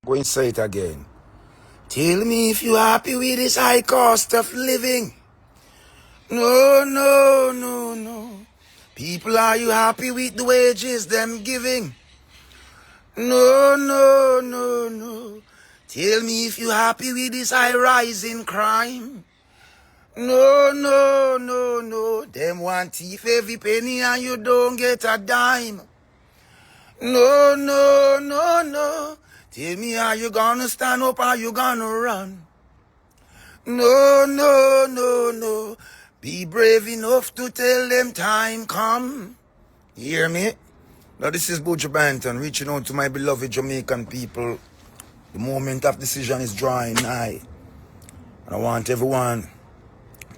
Go and say it again. Tell me if you happy with this high cost of living. No, no, no, no. People, are you happy with the wages them giving? No, no, no, no. Tell me if you happy with this high rise in crime. No, no, no, no. Them want thief every penny and you don't get a dime. No, no, no, no. Tell me, are you gonna stand up or are you gonna run? No, no, no, no. Be brave enough to tell them time come. You hear me? Now this is Buju Banton reaching out to my beloved Jamaican people. The moment of decision is drawing nigh. And I want everyone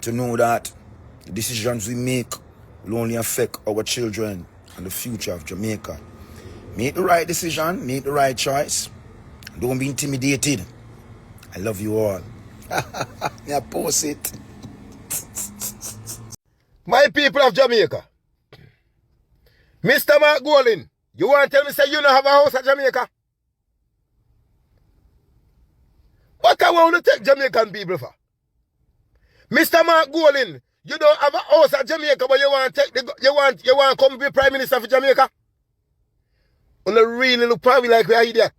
to know that the decisions we make will only affect our children and the future of Jamaica. Make the right decision, make the right choice. Don't be intimidated. I love you all. I post it. My people of Jamaica, Mr. Mark Golin, you want to tell me say you don't have a house at Jamaica? What I want to take Jamaican people for? Mr. Mark Golin, you don't have a house at Jamaica, but you want to take you want to come be Prime Minister for Jamaica? On the really look probably like we are idiot.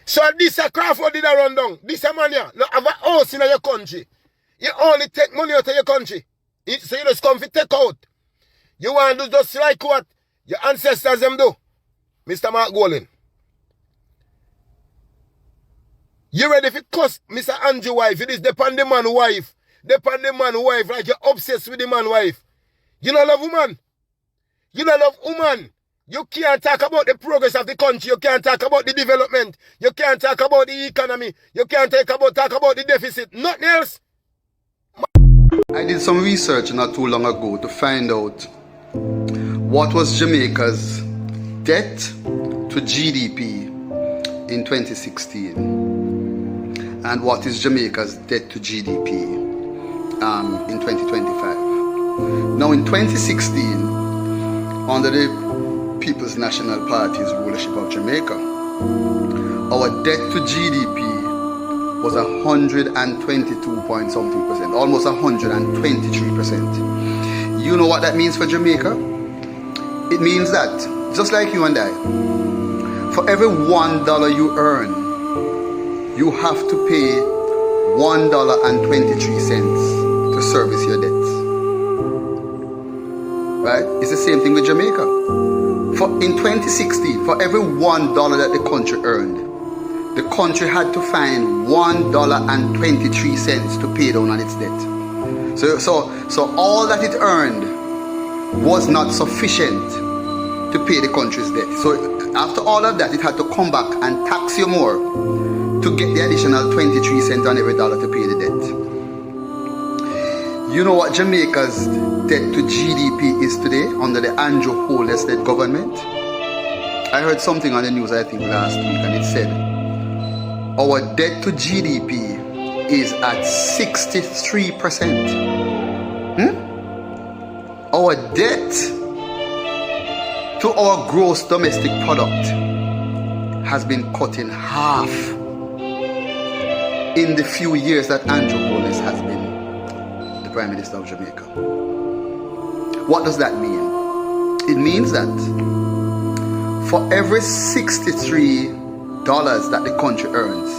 So this a Crawford did a run down. This a man here, not have a house in your country. You only take money out of your country. So you just come to take out. You want to do just like what your ancestors them do. Mr. Mark Golin. You ready for cuss Mr. Andrew wife? It is depend the man wife. Depend the man wife like you're obsessed with the man wife. You don't love woman. You don't love woman. You can't talk about the progress of the country. You can't talk about the development. You can't talk about the economy. You can't talk about the deficit. Nothing else. I did some research not too long ago to find out what was Jamaica's debt to GDP in 2016 and what is Jamaica's debt to GDP in 2025. Now in 2016, under the People's National Party's rulership of Jamaica, our debt to GDP was 122 point something percent, almost 123%. You know what that means for Jamaica? It means that, just like you and I, for every $1 you earn, you have to pay $1.23 to service your debts. Right? It's the same thing with Jamaica. In 2016, for every $1 that the country earned, the country had to find $1.23 to pay down on its debt. So all that it earned was not sufficient to pay the country's debt. So after all of that, it had to come back and tax you more to get the additional 23 cents on every dollar to pay the debt. You know what Jamaica's debt to GDP is today under the Andrew Holness-led government? I heard something on the news I think last week and it said our debt to GDP is at 63%. Our debt to our gross domestic product has been cut in half in the few years that Andrew Holness has been the Prime Minister of Jamaica. What does that mean? It means that for every $63 that the country earns,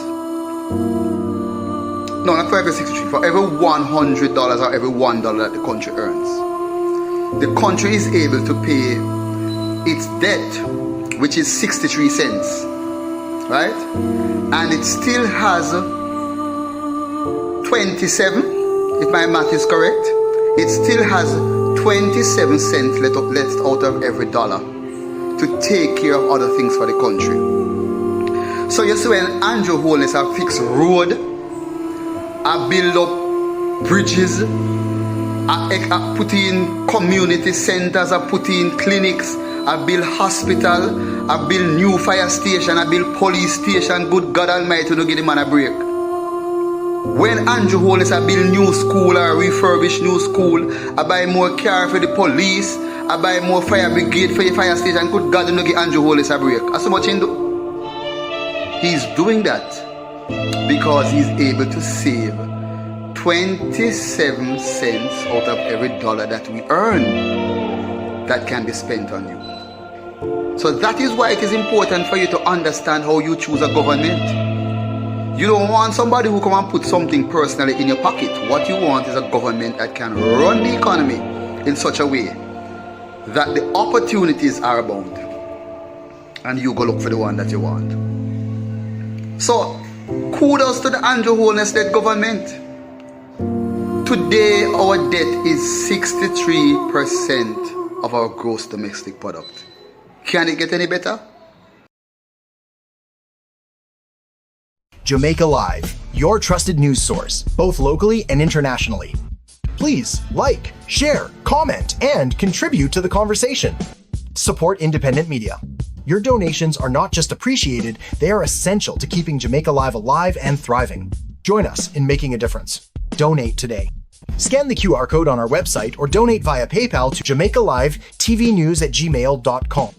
no, not for every 63, for every $100 or every $1 that the country earns, the country is able to pay its debt, which is 63 cents, right? And it still has 27, if my math is correct, it still has 27 cents left out of every dollar to take care of other things for the country. So you see when Andrew Holness have fixed road, I build up bridges, I put in community centers, I put in clinics, I build hospital, I build new fire station, I build police station, good God Almighty, to give the man a break. When Andrew Holness I build new school or refurbish new school, I buy more car for the police, I buy more fire brigade for the fire station, good God, you know give Andrew Holness a break. That's how much he do. He's doing that because he's able to save 27 cents out of every dollar that we earn that can be spent on you. So that is why it is important for you to understand how you choose a government. You don't want somebody who come and put something personally in your pocket. What you want is a government that can run the economy in such a way that the opportunities are abound and you go look for the one that you want. So kudos to the Andrew Holness-led government. Today our debt is 63% of our gross domestic product. Can it get any better? Jamaica Live, your trusted news source, both locally and internationally. Please like, share, comment, and contribute to the conversation. Support independent media. Your donations are not just appreciated, they are essential to keeping Jamaica Live alive and thriving. Join us in making a difference. Donate today. Scan the QR code on our website or donate via PayPal to JamaicaLiveTVNews@gmail.com.